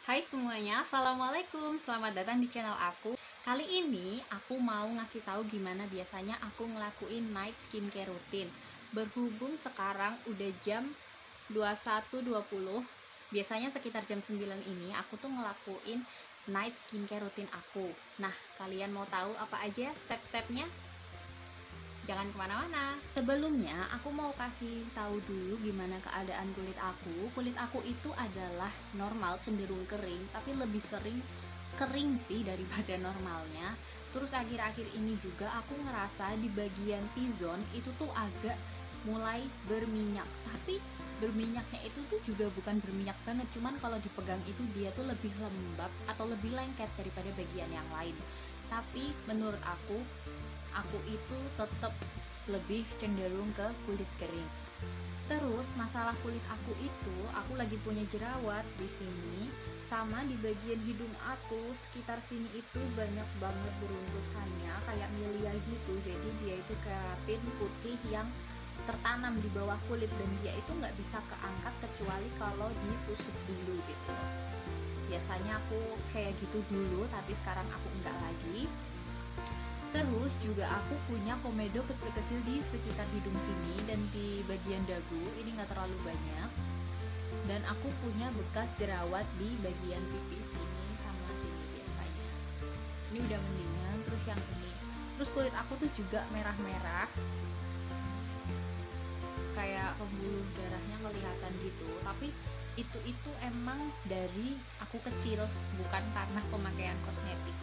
Hai semuanya, assalamualaikum, selamat datang di channel aku. Kali ini aku mau ngasih tahu gimana biasanya aku ngelakuin night skincare rutin. Berhubung sekarang udah jam 21.20, biasanya sekitar jam 9 ini aku tuh ngelakuin night skincare rutin aku. Nah, kalian mau tahu apa aja step-stepnya? Jangan kemana-mana. Sebelumnya aku mau kasih tahu dulu gimana keadaan kulit aku. Kulit aku itu adalah normal, cenderung kering, tapi lebih sering kering sih daripada normalnya. Terus akhir-akhir ini juga aku ngerasa di bagian T-zone itu tuh agak mulai berminyak. Tapi berminyaknya itu tuh juga bukan berminyak banget, cuman kalau dipegang itu dia tuh lebih lembab atau lebih lengket daripada bagian yang lain. Tapi menurut aku itu tetap lebih cenderung ke kulit kering. Terus masalah kulit aku itu, aku lagi punya jerawat di sini, sama di bagian hidung aku, sekitar sini itu banyak banget beruntusannya kayak milia gitu. Jadi dia itu keratin putih yang tertanam di bawah kulit, dan dia itu nggak bisa keangkat kecuali kalau ditusuk dulu gitu. Biasanya aku kayak gitu dulu, tapi sekarang aku enggak lagi. Terus juga aku punya komedo kecil-kecil di sekitar hidung sini dan di bagian dagu, ini nggak terlalu banyak. Dan aku punya bekas jerawat di bagian pipi sini sama sini biasanya. Ini udah mendingan. Terus yang ini, terus kulit aku tuh juga merah-merah, kayak pembuluh darahnya kelihatan gitu. Tapi itu emang dari aku kecil, bukan karena pemakaian kosmetik.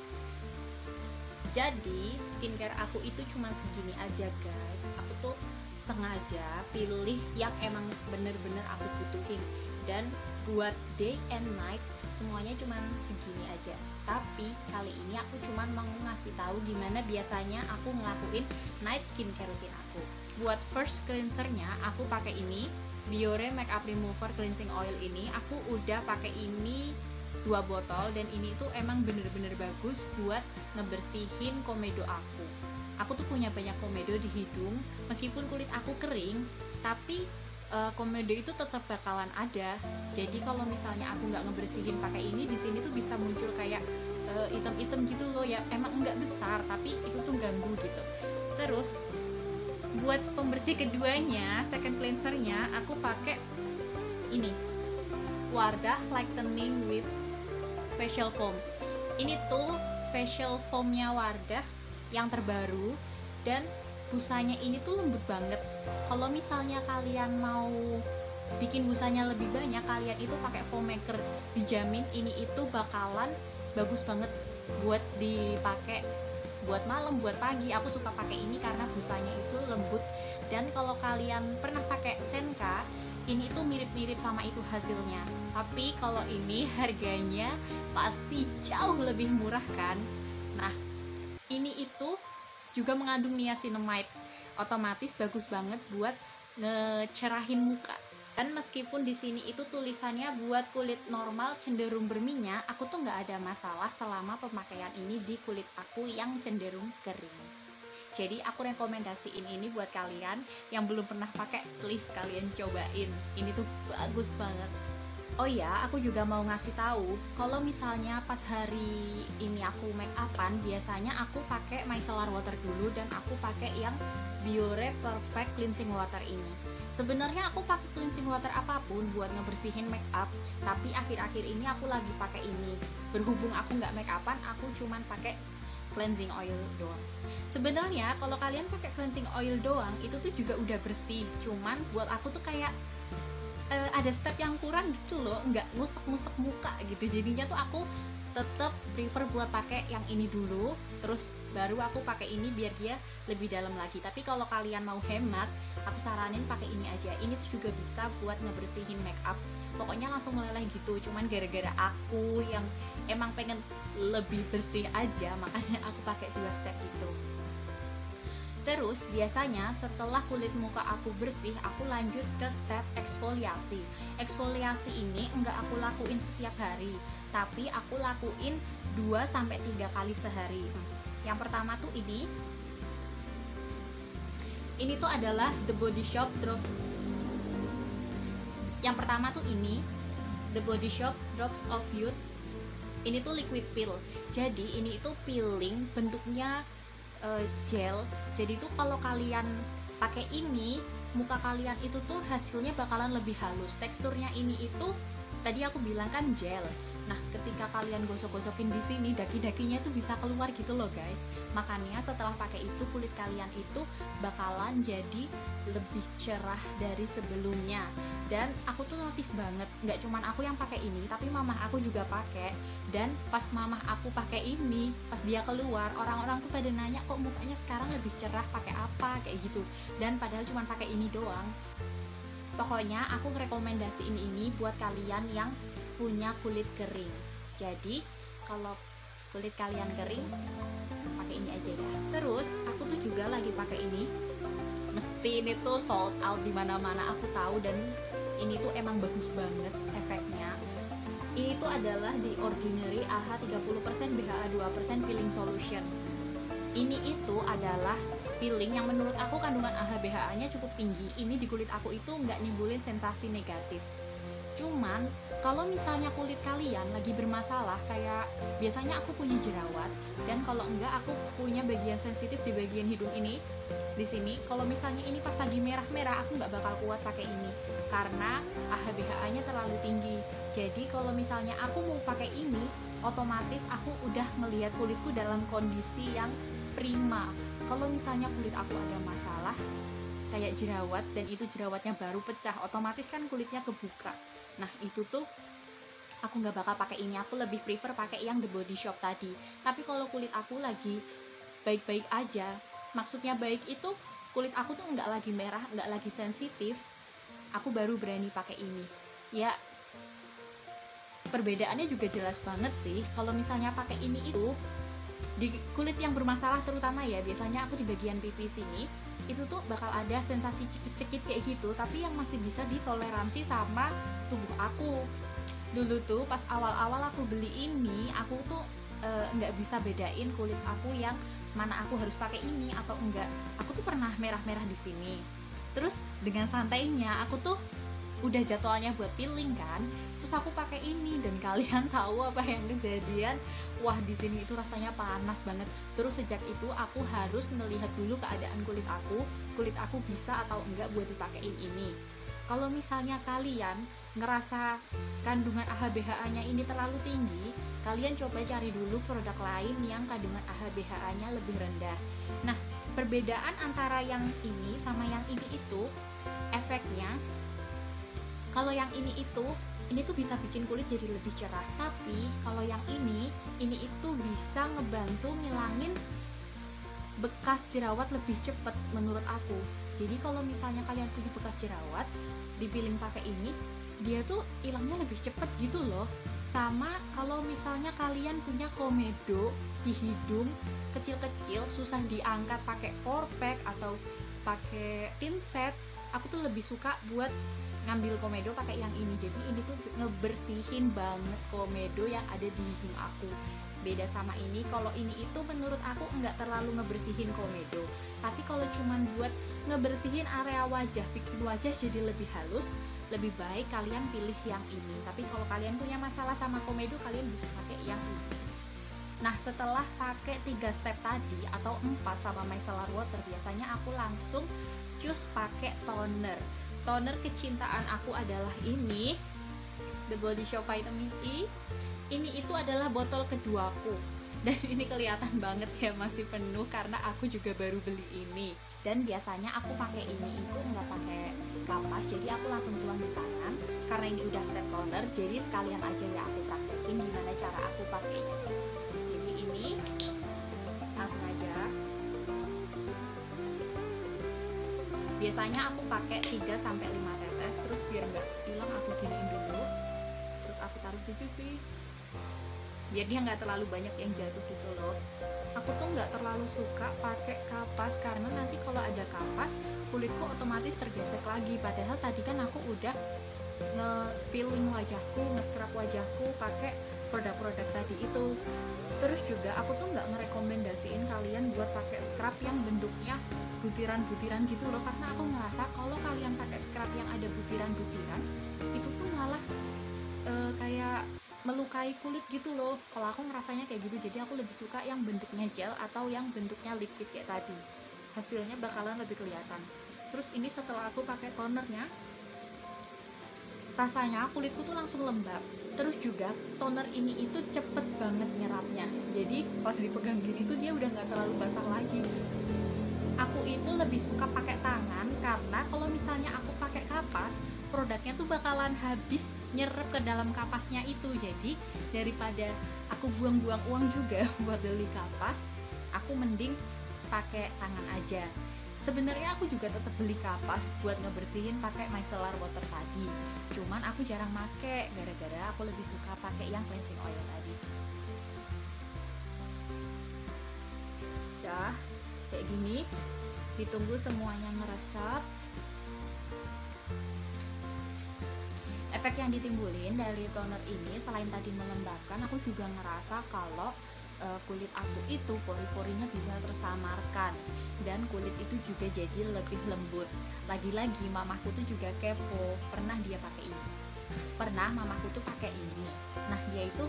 Jadi skincare aku itu cuma segini aja guys. Aku tuh sengaja pilih yang emang bener-bener aku butuhin, dan buat day and night semuanya cuma segini aja. Tapi kali ini aku cuma mau ngasih tahu gimana biasanya aku ngelakuin night skincare rutin aku. Buat first cleansernya aku pakai ini, Biore Makeup Remover Cleansing Oil. Ini aku udah pakai ini 2 botol, dan ini tuh emang bener-bener bagus buat ngebersihin komedo aku. Aku tuh punya banyak komedo di hidung, meskipun kulit aku kering, tapi komedo itu tetap bakalan ada. Jadi kalau misalnya aku nggak ngebersihin pakai ini, di sini tuh bisa muncul kayak item-item gitu loh ya. Emang nggak besar, tapi itu tuh ganggu gitu. Terus buat pembersih keduanya, second cleansernya, aku pakai ini, Wardah Lightening with Facial Foam. Ini tuh facial foamnya Wardah yang terbaru, dan busanya ini tuh lembut banget. Kalau misalnya kalian mau bikin busanya lebih banyak, kalian itu pakai foam maker. Dijamin ini itu bakalan bagus banget buat dipakai buat malam, buat pagi. Aku suka pakai ini karena busanya itu lembut. Dan kalau kalian pernah pakai Senka, ini tuh mirip-mirip sama itu hasilnya. Tapi kalau ini harganya pasti jauh lebih murah kan. Nah, ini itu juga mengandung niacinamide, otomatis bagus banget buat ngecerahin muka. Dan meskipun di sini itu tulisannya buat kulit normal cenderung berminyak, aku tuh nggak ada masalah selama pemakaian ini di kulit aku yang cenderung kering. Jadi aku rekomendasiin ini buat kalian yang belum pernah pakai, please kalian cobain. Ini tuh bagus banget. Oh ya, aku juga mau ngasih tahu kalau misalnya pas hari ini aku make upan, biasanya aku pakai micellar water dulu, dan aku pakai yang Biore Perfect Cleansing Water ini. Sebenarnya aku pakai cleansing water apapun buat ngebersihin make up, tapi akhir-akhir ini aku lagi pakai ini. Berhubung aku nggak make upan, aku cuman pakai cleansing oil doang. Sebenarnya kalau kalian pakai cleansing oil doang itu tuh juga udah bersih, cuman buat aku tuh kayak ada step yang kurang gitu loh, nggak ngusek-ngusek muka gitu. Jadinya tuh aku tetap prefer buat pakai yang ini dulu, terus baru aku pakai ini biar dia lebih dalam lagi. Tapi kalau kalian mau hemat, aku saranin pakai ini aja. Ini tuh juga bisa buat ngebersihin make up, pokoknya langsung meleleh gitu. Cuman gara-gara aku yang emang pengen lebih bersih aja, makanya aku pakai 2 step itu. Terus biasanya setelah kulit muka aku bersih, aku lanjut ke step eksfoliasi. Eksfoliasi ini enggak aku lakuin setiap hari, tapi aku lakuin 2-3 kali sehari. Yang pertama tuh ini tuh adalah The Body Shop Drops. Yang pertama tuh ini The Body Shop Drops of Youth Ini tuh liquid peel. Jadi ini itu peeling bentuknya gel. Jadi tuh kalau kalian pakai ini, muka kalian itu tuh hasilnya bakalan lebih halus. Teksturnya ini itu tadi aku bilang kan gel. Nah, ketika kalian gosok-gosokin di sini, daki-dakinya itu bisa keluar gitu loh, guys. Makanya setelah pakai itu, kulit kalian itu bakalan jadi lebih cerah dari sebelumnya. Dan aku tuh notice banget, nggak cuman aku yang pakai ini, tapi mamah aku juga pakai. Dan pas mamah aku pakai ini, pas dia keluar, orang-orang tuh pada nanya, kok mukanya sekarang lebih cerah, pakai apa, kayak gitu. Dan padahal cuma pakai ini doang. Pokoknya aku ngerekomendasiin ini buat kalian yang punya kulit kering. Jadi kalau kulit kalian kering, pakai ini aja ya. Terus aku tuh juga lagi pakai ini. Mesti ini tuh sold out di mana-mana aku tahu, dan ini tuh emang bagus banget efeknya. Ini tuh adalah The Ordinary AHA 30% BHA 2% Peeling Solution. Ini itu adalah peeling yang menurut aku kandungan AHA BHA-nya cukup tinggi. Ini di kulit aku itu nggak nimbulin sensasi negatif. Cuman kalau misalnya kulit kalian lagi bermasalah, kayak biasanya aku punya jerawat, dan kalau enggak aku punya bagian sensitif di bagian hidung ini, di sini. Kalau misalnya ini pas lagi merah-merah, aku nggak bakal kuat pakai ini karena AHA BHA-nya terlalu tinggi. Jadi kalau misalnya aku mau pakai ini, otomatis aku udah melihat kulitku dalam kondisi yang prima. Kalau misalnya kulit aku ada masalah kayak jerawat, dan itu jerawatnya baru pecah, otomatis kan kulitnya kebuka. Nah itu tuh aku nggak bakal pakai ini, aku lebih prefer pakai yang The Body Shop tadi. Tapi kalau kulit aku lagi baik-baik aja, maksudnya baik itu kulit aku tuh nggak lagi merah, nggak lagi sensitif, aku baru berani pakai ini. Ya perbedaannya juga jelas banget sih. Kalau misalnya pakai ini itu di kulit yang bermasalah, terutama ya biasanya aku di bagian pipi sini, itu tuh bakal ada sensasi cekit-cekit kayak gitu, tapi yang masih bisa ditoleransi sama tubuh aku. Dulu tuh pas awal-awal aku beli ini, aku tuh nggak bisa bedain kulit aku yang mana aku harus pakai ini atau enggak. Aku tuh pernah merah-merah di sini. Terus dengan santainya aku tuh udah jadwalnya buat peeling kan, terus aku pakai ini, dan kalian tahu apa yang kejadian? Wah, di sini itu rasanya panas banget. Terus sejak itu aku harus melihat dulu keadaan kulit aku bisa atau enggak buat dipakein ini. Kalau misalnya kalian ngerasa kandungan AHA BHA-nya ini terlalu tinggi, kalian coba cari dulu produk lain yang kandungan AHA BHA-nya lebih rendah. Nah, perbedaan antara yang ini sama yang ini itu efeknya, kalau yang ini tuh bisa bikin kulit jadi lebih cerah. Tapi kalau yang ini itu bisa ngebantu ngilangin bekas jerawat lebih cepet menurut aku. Jadi kalau misalnya kalian punya bekas jerawat, dipiling pakai ini, dia tuh hilangnya lebih cepet gitu loh. Sama kalau misalnya kalian punya komedo di hidung kecil-kecil, susah diangkat pakai pore pack atau pakai pinset, aku tuh lebih suka buat ngambil komedo pakai yang ini. Jadi ini tuh ngebersihin banget komedo yang ada di hidung aku. Beda sama ini, kalau ini itu menurut aku nggak terlalu ngebersihin komedo, tapi kalau cuman buat ngebersihin area wajah, bikin wajah jadi lebih halus, lebih baik kalian pilih yang ini. Tapi kalau kalian punya masalah sama komedo, kalian bisa pakai yang ini. Nah, setelah pakai 3 step tadi atau 4 sama micellar water, biasanya aku langsung cus pakai toner. Toner kecintaan aku adalah ini, The Body Shop Vitamin E. Ini itu adalah botol keduaku, dan ini kelihatan banget ya masih penuh karena aku juga baru beli ini. Dan biasanya aku pakai ini itu nggak pakai kapas, jadi aku langsung tuang di tangan. Karena ini udah step toner, jadi sekalian aja ya aku praktekin gimana cara aku pakainya. Jadi ini langsung aja. Biasanya aku pakai 3-5 tetes, terus biar nggak hilang aku giniin dulu, terus aku taruh di pipi biar dia nggak terlalu banyak yang jatuh gitu loh. Aku tuh nggak terlalu suka pakai kapas karena nanti kalau ada kapas kulitku otomatis tergesek lagi, padahal tadi kan aku udah nge-peeling wajahku, nge-scrub wajahku pakai produk-produk tadi itu. Terus juga aku tuh nggak merekomendasiin kalian buat pakai scrub yang bentuknya butiran-butiran gitu loh, karena aku ngerasa kalau kalian pakai scrub yang ada butiran-butiran itu tuh malah kayak melukai kulit gitu loh. Kalau aku ngerasanya kayak gitu, jadi aku lebih suka yang bentuknya gel atau yang bentuknya liquid kayak tadi, hasilnya bakalan lebih kelihatan. Terus ini setelah aku pakai tonernya, rasanya kulitku tuh langsung lembab. Terus juga toner ini itu cepet banget nyerapnya, jadi pas dipegang gini tuh dia udah nggak terlalu basah lagi. Aku itu lebih suka pakai tangan karena kalau misalnya aku pakai kapas, produknya tuh bakalan habis nyerap ke dalam kapasnya itu. Jadi daripada aku buang-buang uang juga buat beli kapas, aku mending pakai tangan aja. Sebenarnya aku juga tetap beli kapas buat ngebersihin pakai micellar water tadi. Cuman aku jarang make gara-gara aku lebih suka pakai yang cleansing oil tadi. Dah kayak gini, ditunggu semuanya ngeresap. Efek yang ditimbulin dari toner ini selain tadi melembabkan, aku juga ngerasa kalau kulit aku itu pori-porinya bisa tersamarkan dan kulit itu juga jadi lebih lembut. Lagi-lagi mamaku tuh juga kepo, pernah dia pakai ini. Pernah mamaku tuh pakai ini. Nah, dia itu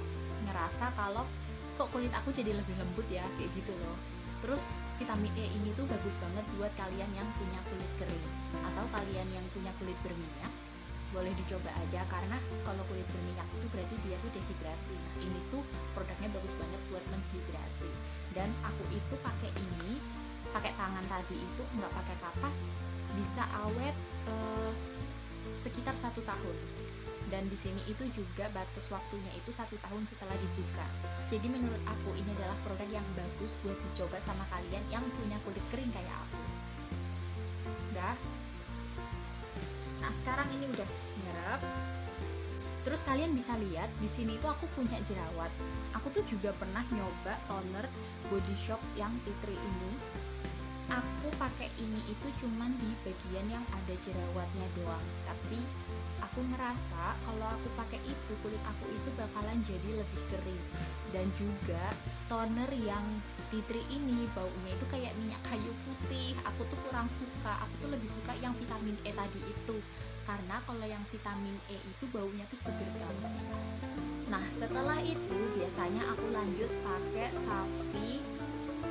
ngerasa kalau kok kulit aku jadi lebih lembut ya, kayak gitu loh. Terus vitamin E ini tuh bagus banget buat kalian yang punya kulit kering atau kalian yang punya kulit berminyak. Boleh dicoba aja karena kalau kulit berminyak itu berarti dia tuh dehidrasi. Nah, ini tuh produknya bagus banget buat menghidrasi. Dan aku itu pakai ini, pakai tangan tadi itu nggak pakai kapas, bisa awet sekitar 1 tahun. Dan di sini itu juga batas waktunya itu 1 tahun setelah dibuka. Jadi menurut aku ini adalah produk yang bagus buat dicoba sama kalian yang punya kulit kering kayak aku. Udah. Nah, sekarang ini udah nyerap. Terus kalian bisa lihat di sini itu aku punya jerawat. Aku tuh juga pernah nyoba toner Body Shop yang tea tree ini. Aku pakai ini itu cuman di bagian yang ada jerawatnya doang. Tapi aku ngerasa kalau aku pakai itu kulit aku itu bakalan jadi lebih kering. Dan juga toner yang tea tree ini baunya itu kayak minyak kayu putih. Aku tuh kurang suka. Aku tuh lebih suka yang vitamin E tadi itu. Karena kalau yang vitamin E itu baunya tuh seger banget. Nah, setelah itu biasanya aku lanjut pakai Savi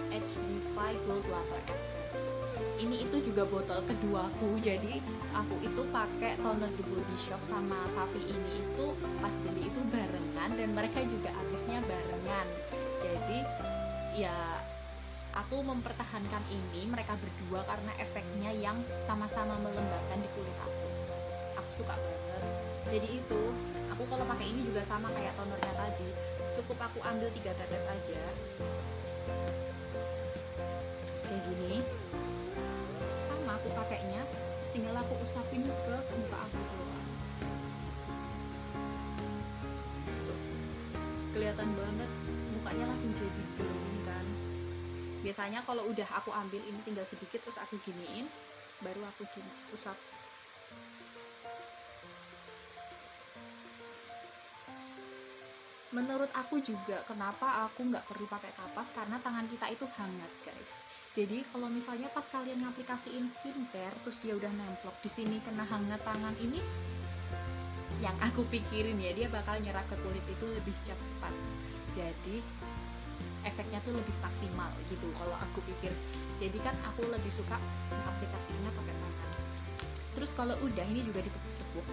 HD5 Gold Water Essence. Ini itu juga botol keduaku. Jadi aku itu pakai toner The Body Shop sama Savi ini itu pas beli itu barengan dan mereka juga habisnya barengan. Jadi ya aku mempertahankan ini mereka berdua karena efeknya yang sama-sama melembabkan di kulit aku. Aku suka banget. Jadi itu aku kalau pakai ini juga sama kayak tonernya tadi. Cukup aku ambil 3 tetes aja. Kayak gini. Sama aku pakainya, terus tinggal aku usapin ke muka aku doang. Tuh. Kelihatan banget mukanya langsung jadi glowing kan. Biasanya kalau udah aku ambil ini tinggal sedikit terus aku giniin, baru aku gini usap. Menurut aku juga kenapa aku nggak perlu pakai kapas, karena tangan kita itu hangat guys. Jadi kalau misalnya pas kalian ngaplikasiin skincare terus dia udah nemplok di sini kena hangat tangan ini, yang aku pikirin ya dia bakal nyerap ke kulit itu lebih cepat. Jadi efeknya tuh lebih maksimal gitu kalau aku pikir. Jadi kan aku lebih suka aplikasinya pakai tangan. Terus kalau udah ini juga ditepuk-tepuk.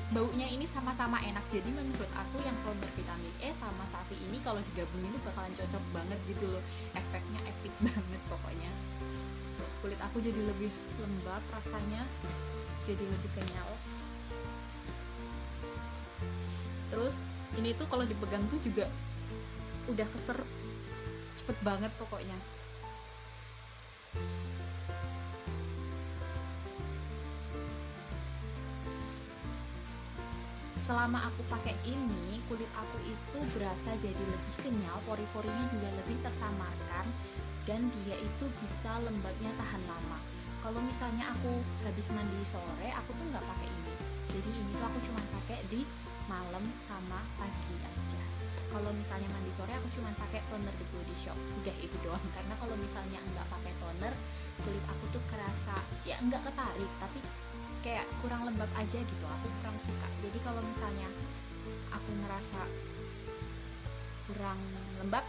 Baunya ini sama-sama enak, jadi menurut aku yang toner vitamin E sama Savi ini kalau digabungin itu bakalan cocok banget gitu loh. Efeknya epic banget pokoknya. Kulit aku jadi lebih lembab rasanya, jadi lebih kenyal. Terus ini tuh kalau dipegang tuh juga udah keserap cepet banget pokoknya. Selama aku pakai ini, kulit aku itu berasa jadi lebih kenyal, pori-porinya juga lebih tersamarkan, dan dia itu bisa lembabnya tahan lama. Kalau misalnya aku habis mandi sore, aku tuh nggak pakai ini. Jadi ini tuh aku cuma pakai di malam sama pagi aja. Kalau misalnya mandi sore, aku cuma pakai toner The Body Shop. Udah itu doang. Karena kalau misalnya nggak pakai toner, kulit aku tuh kerasa ya nggak ketarik, tapi kayak kurang lembab aja gitu, aku kurang suka. Jadi kalau misalnya aku ngerasa kurang lembab,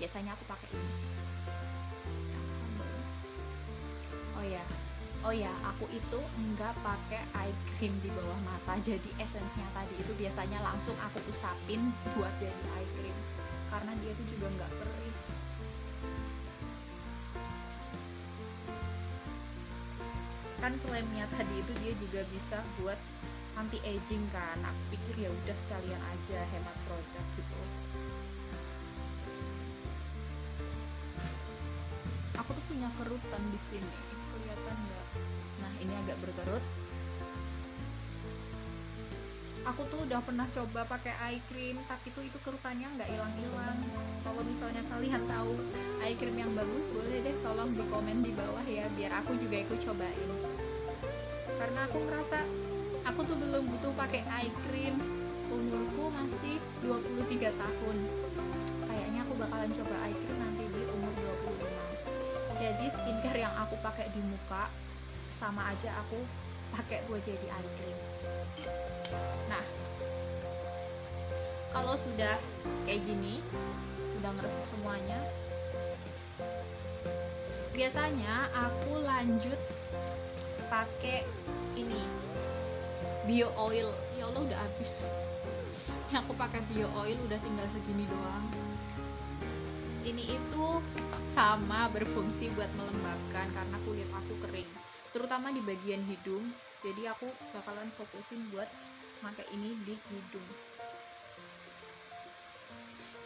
biasanya aku pakai ini. Oh ya, aku itu enggak pakai eye cream di bawah mata. Jadi esensnya tadi itu biasanya langsung aku usapin buat jadi eye cream, karena dia itu juga enggak perih. Kan klaimnya tadi itu dia juga bisa buat anti aging kan. Aku pikir ya udah sekalian aja hemat produk gitu. Aku tuh punya kerutan di sini, kelihatan nggak? Nah ini agak berkerut. Aku tuh udah pernah coba pakai eye cream, tapi tuh itu kerutannya nggak hilang-hilang. Kalau misalnya kalian tahu eye cream yang bagus, boleh deh tolong di komen di bawah ya, biar aku juga ikut cobain. Karena aku merasa aku tuh belum butuh pakai eye cream, umurku masih 23 tahun. Kayaknya aku bakalan coba eye cream nanti di umur 25. Jadi skincare yang aku pakai di muka sama aja aku pakai buat jadi eye cream. Nah, kalau sudah kayak gini, udah ngeresep semuanya, biasanya aku lanjut pakai ini, bio oil. Ya Allah udah habis. Yang aku pakai bio oil udah tinggal segini doang. Ini itu sama berfungsi buat melembabkan karena kulit aku kering, terutama di bagian hidung. Jadi aku bakalan fokusin buat pakai ini di hidung.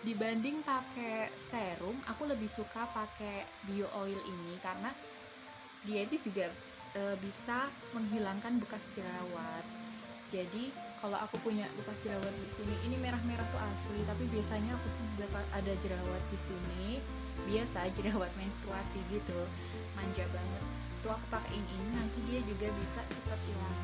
Dibanding pakai serum, aku lebih suka pakai bio oil ini karena dia itu juga bisa menghilangkan bekas jerawat. Jadi kalau aku punya bekas jerawat di sini, ini merah-merah tuh asli, tapi biasanya aku ada jerawat di sini, biasa jerawat menstruasi gitu, manja banget. Tuh aku pakein ini, nanti dia juga bisa cepat hilang.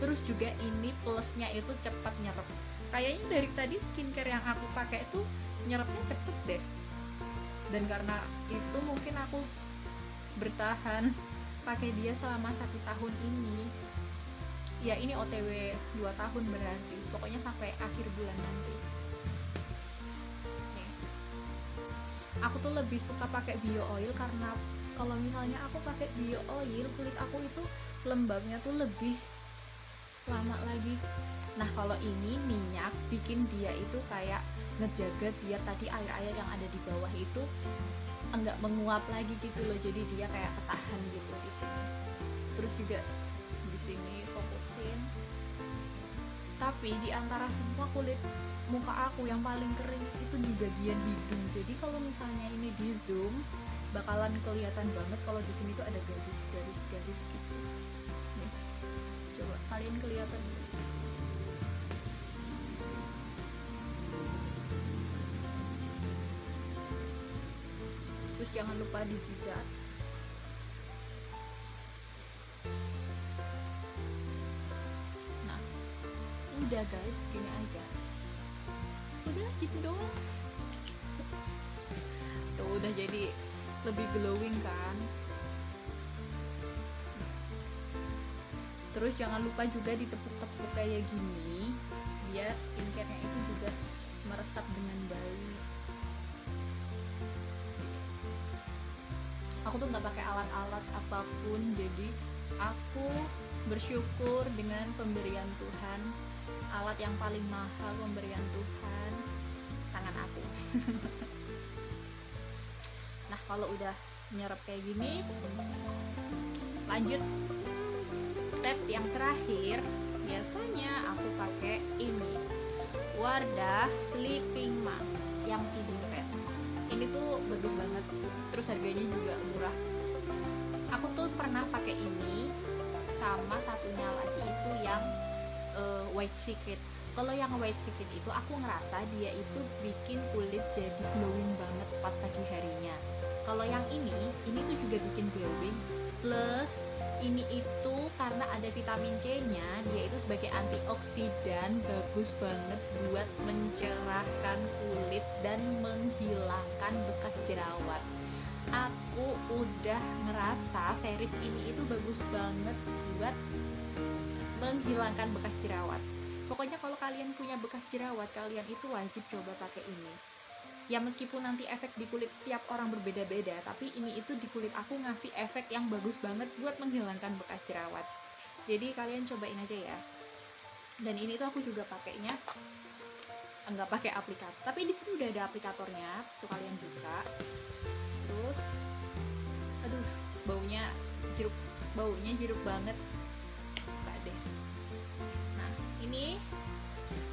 Terus juga ini plusnya itu cepat nyerap. Kayaknya dari tadi skincare yang aku pakai tuh nyerapnya cepet deh. Dan karena itu mungkin aku bertahan pakai dia selama 1 tahun ini. Ya ini OTW 2 tahun berarti. Pokoknya sampai akhir bulan nanti. Nih. Aku tuh lebih suka pakai bio oil karena kalau misalnya aku pakai bio oil, kulit aku itu lembabnya tuh lebih lama lagi. Nah kalau ini minyak bikin dia itu kayak ngejaga biar tadi air-air yang ada di bawah itu enggak menguap lagi gitu loh, jadi dia kayak ketahan gitu di sini. Terus juga di sini fokusin. Tapi di antara semua kulit muka aku yang paling kering itu di bagian hidung. Jadi kalau misalnya ini di zoom bakalan kelihatan banget kalau di sini tuh ada garis-garis gitu. Nih, coba kalian kelihatan. Terus jangan lupa di jidat. Nah, udah guys, gini aja. Udah gitu doang. Tuh udah jadi lebih glowing kan. Terus jangan lupa juga ditepuk-tepuk kayak gini biar skincare-nya itu juga meresap dengan baik. Aku tuh nggak pakai alat-alat apapun, jadi aku bersyukur dengan pemberian Tuhan. Alat yang paling mahal pemberian Tuhan, tangan aku. Nah kalau udah nyerap kayak gini, lanjut step yang terakhir. Biasanya aku pakai ini, Wardah Sleeping Mask yang feeding fats. Ini tuh bagus banget, terus harganya juga murah. Aku tuh pernah pakai ini sama satunya lagi itu yang White Secret. Kalau yang White Secret itu aku ngerasa dia itu bikin kulit jadi glowing banget pas pagi harinya. Kalau yang ini tuh juga bikin glowing, plus ini itu karena ada vitamin C-nya, dia itu sebagai antioksidan bagus banget buat mencerahkan kulit dan menghilangkan bekas jerawat. Aku udah ngerasa series ini itu bagus banget buat menghilangkan bekas jerawat. Pokoknya kalau kalian punya bekas jerawat, kalian itu wajib coba pakai ini. Ya meskipun nanti efek di kulit setiap orang berbeda-beda, tapi ini itu di kulit aku ngasih efek yang bagus banget buat menghilangkan bekas jerawat. Jadi kalian cobain aja ya. Dan ini tuh aku juga pakainya enggak pakai aplikator, tapi di sini udah ada aplikatornya. Tuh kalian buka. Terus aduh, baunya jeruk banget. Suka deh. Nah, ini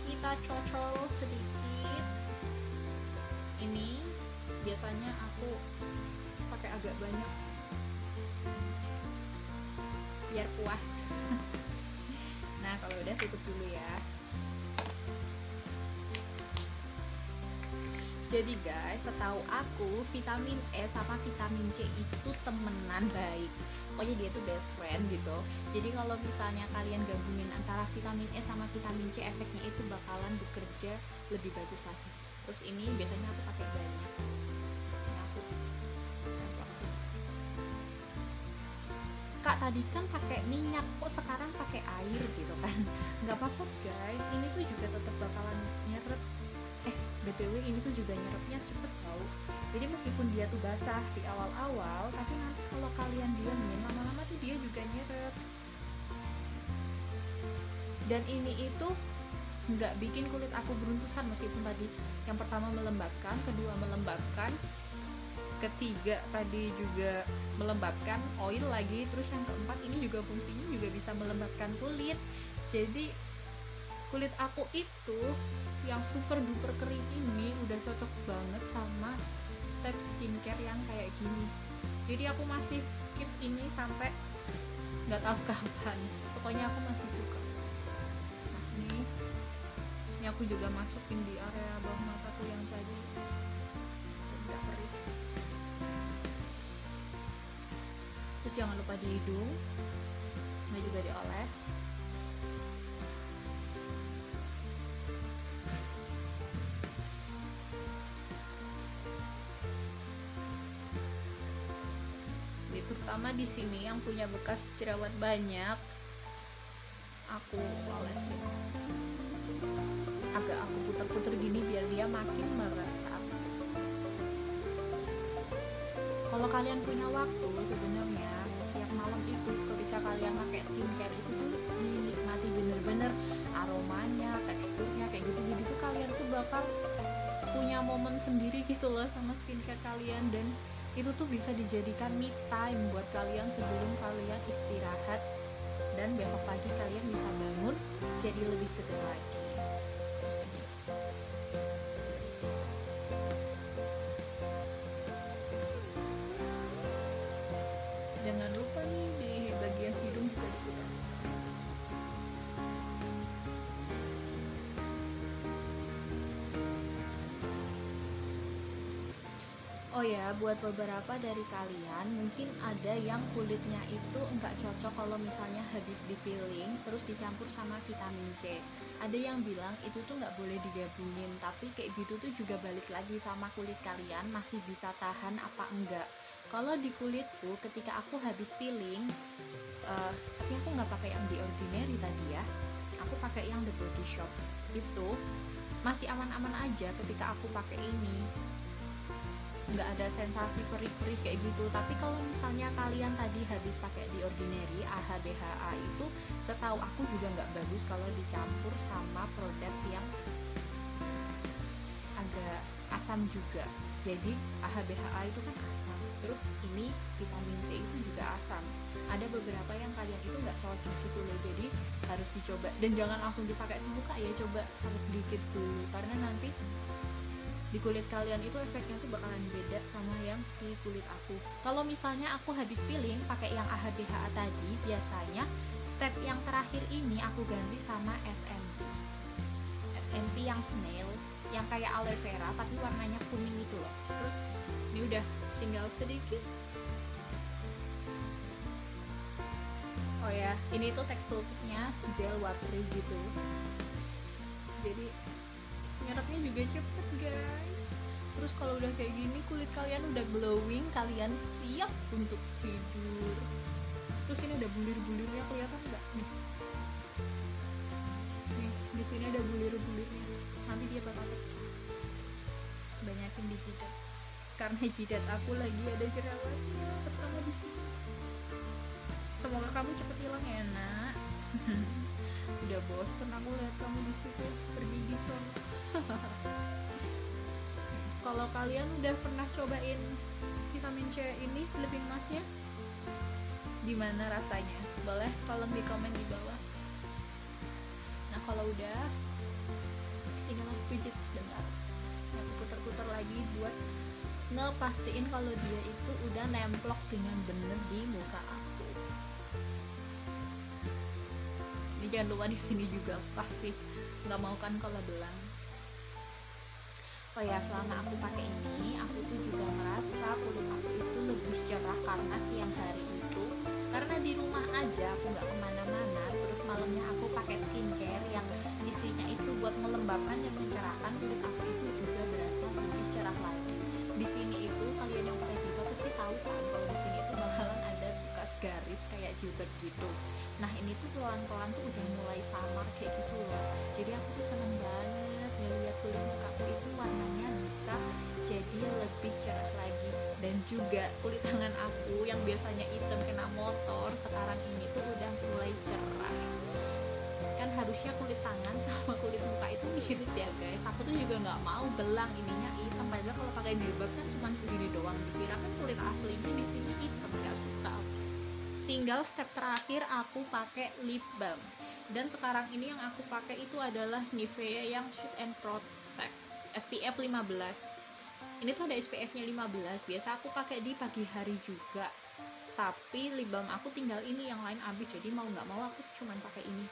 kita cocol sedikit. Ini biasanya aku pakai agak banyak biar puas. Nah, kalau udah tutup dulu ya. Jadi guys, setahu aku vitamin E sama vitamin C itu temenan baik. Pokoknya dia tuh best friend gitu. Jadi kalau misalnya kalian gabungin antara vitamin E sama vitamin C, efeknya itu bakalan bekerja lebih bagus lagi. Terus ini biasanya aku pakai banyak. Ini aku Kak tadi kan pakai minyak, kok sekarang pakai air gitu kan? Nggak apa-apa guys, ini tuh juga tetap bakalan nyeret. BTW ini tuh juga nyerapnya cepet tau. Jadi meskipun dia tuh basah di awal-awal, tapi nanti kalau kalian diamin lama-lama tuh dia juga nyerap. Dan ini itu nggak bikin kulit aku beruntusan, meskipun tadi yang pertama melembabkan, kedua melembabkan, ketiga tadi juga melembabkan, oil lagi, terus yang keempat ini juga fungsinya juga bisa melembabkan kulit. Jadi kulit aku itu yang super duper kering ini udah cocok banget sama step skincare yang kayak gini. Jadi aku masih keep ini sampai nggak tahu kapan. Pokoknya aku masih suka. Nah, ini aku juga masukin di area bawah mataku yang tadi nggak perih. Terus jangan lupa di hidung, nah juga dioles. Terutama di sini yang punya bekas jerawat banyak, aku olesin. Agak aku puter-puter gini biar dia makin meresap. Kalau kalian punya waktu, sebenarnya setiap malam itu ketika kalian pakai skincare itu dinikmati bener-bener aromanya, teksturnya kayak gitu. Jadi tuh kalian tuh bakal punya momen sendiri gitu loh sama skincare kalian, dan itu tuh bisa dijadikan me time buat kalian sebelum kalian istirahat, dan besok pagi kalian bisa bangun jadi lebih segar lagi. Terus ini. Jangan lupa nih di bagian hidung juga diputar. Oh ya, buat beberapa dari kalian mungkin ada yang kulitnya itu nggak cocok kalau misalnya habis di-peeling terus dicampur sama vitamin C. Ada yang bilang itu tuh nggak boleh digabungin, tapi kayak gitu tuh juga balik lagi sama kulit kalian masih bisa tahan apa enggak. Kalau di kulitku ketika aku habis peeling, tapi aku nggak pakai yang The Ordinary tadi ya, aku pakai yang The Body Shop, itu masih aman-aman aja ketika aku pakai ini. Nggak ada sensasi perih-perih kayak gitu. Tapi kalau misalnya kalian tadi habis pakai The Ordinary AHA BHA, itu setahu aku juga nggak bagus kalau dicampur sama produk yang agak asam juga. Jadi AHA BHA itu kan asam, terus ini vitamin C itu juga asam. Ada beberapa yang kalian itu nggak cocok gitu loh, jadi harus dicoba. Dan jangan langsung dipakai semuka ya, coba sedikit dulu, karena nanti di kulit kalian itu efeknya tuh bakalan beda sama yang di kulit aku. Kalau misalnya aku habis peeling pakai yang AHA BHA tadi, biasanya step yang terakhir ini aku ganti sama SNP yang snail, yang kayak aloe vera tapi warnanya kuning itu loh. Terus ini udah tinggal sedikit. Oh ya, ini tuh teksturnya gel watery gitu, jadi nyerapnya juga cepet guys. Terus kalau udah kayak gini kulit kalian udah glowing, kalian siap untuk tidur. Terus ini udah bulir-bulirnya, kelihatan nggak nih? Di sini ada bulir-bulirnya, nanti dia bakal pecah. Banyakin di jidat, karena jidat aku lagi ada jerawatnya, terutama di sini. Semoga kamu cepet hilang ya nak. Udah bosen aku lihat kamu di situ bergigi sono. Kalau kalian udah pernah cobain vitamin C ini, sleeping masknya, gimana rasanya? Boleh tolong di komen di bawah. Nah kalau udah, tinggal aku pijit sebentar, aku putar-putar lagi buat ngepastiin kalau dia itu udah nemplok dengan bener di muka aku. Ini jangan lupa di sini juga pasti nggak mau kan kalau belang. Oh ya, selama aku pakai ini, aku tuh juga merasa kulit aku itu lebih cerah karena siang hari itu, karena di rumah aja aku nggak kemana-mana. Terus malamnya aku pakai skincare yang isinya itu buat melembabkan dan mencerahkan kulit aku, itu juga berasa lebih cerah lagi. Di sini itu kalian yang pakai jilbab pasti tahu kan kalau di sini itu bakalan ada bekas garis kayak jilbab gitu. Nah ini tuh pelan-pelan tuh udah mulai samar kayak gitu loh. Jadi aku tuh seneng banget ngeliat kulit muka aku itu warnanya bisa jadi lebih cerah lagi. Dan juga kulit tangan aku yang biasanya hitam kena motor, sekarang ini tuh udah mulai cerah. Kan harusnya kulit tangan sama kulit muka itu mirip ya guys. Aku tuh juga nggak mau belang ininya hitam, padahal kalau pakai jilbab kan cuma segini doang. Dikira kan kulit aslinya di sini hitam, nggak suka. Tinggal step terakhir aku pakai lip balm. Dan sekarang ini yang aku pakai itu adalah Nivea yang Shoot and Protect SPF 15. Ini tuh ada SPF-nya 15. Biasa aku pakai di pagi hari juga. Tapi lip balm aku tinggal ini, yang lain habis. Jadi mau nggak mau aku cuma pakai ini.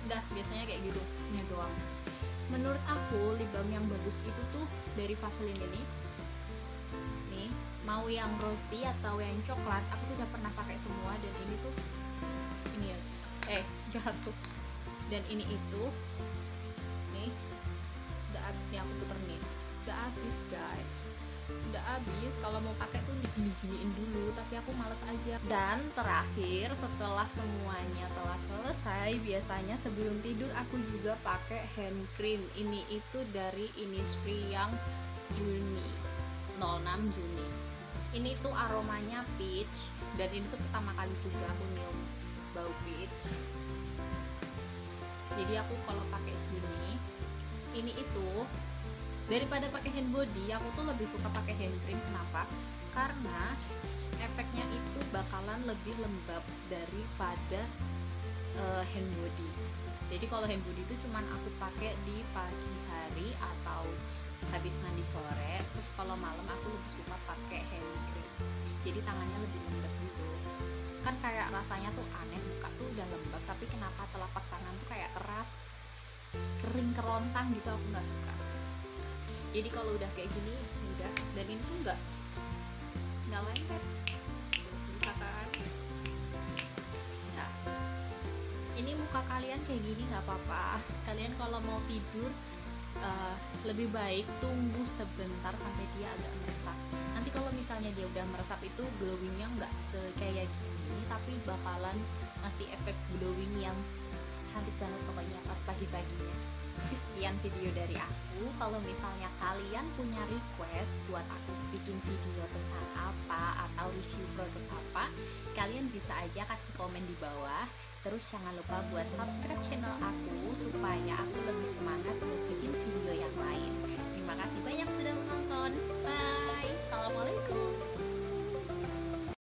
Udah biasanya kayak gitu, ini doang. Menurut aku lip balm yang bagus itu tuh dari Vaseline ini nih, mau yang rosy atau yang coklat, aku tuh udah pernah pakai semua. Dan ini tuh ini ya, jatuh. Dan ini itu nih udah habis nih, aku puter nih, udah habis guys, udah habis. Kalau mau pakai tuh digini-giniin dulu, tapi aku males aja. Dan terakhir setelah semuanya telah selesai, biasanya sebelum tidur aku juga pakai hand cream. Ini itu dari Innisfree yang Juni 06 Juni. Ini tuh aromanya peach, dan ini tuh pertama kali juga aku nyium bau peach. Jadi aku kalau pakai segini, ini itu daripada pakai hand body, aku tuh lebih suka pakai hand cream. Kenapa? Karena efeknya itu bakalan lebih lembab daripada hand body. Jadi kalau hand body itu cuman aku pakai di pagi hari atau habis mandi sore. Terus kalau malam aku lebih suka pakai hand cream. Jadi tangannya lebih lembab gitu. Kan kayak rasanya tuh aneh, muka tuh udah lembab tapi kenapa telapak tangan tuh kayak keras, kering kerontang gitu, aku nggak suka. Jadi kalau udah kayak gini udah, dan ini tuh nggak lengket, bisa kan? Nah, ini muka kalian kayak gini nggak apa-apa. Kalian kalau mau tidur lebih baik tunggu sebentar sampai dia agak meresap. Nanti kalau misalnya dia udah meresap itu glowingnya nggak kayak gini, tapi bakalan ngasih efek glowing yang cantik banget pokoknya pas pagi-paginya. Sekian video dari aku. Kalau misalnya kalian punya request buat aku bikin video tentang apa atau review produk apa, kalian bisa aja kasih komen di bawah. Terus jangan lupa buat subscribe channel aku supaya aku lebih semangat buat bikin video yang lain.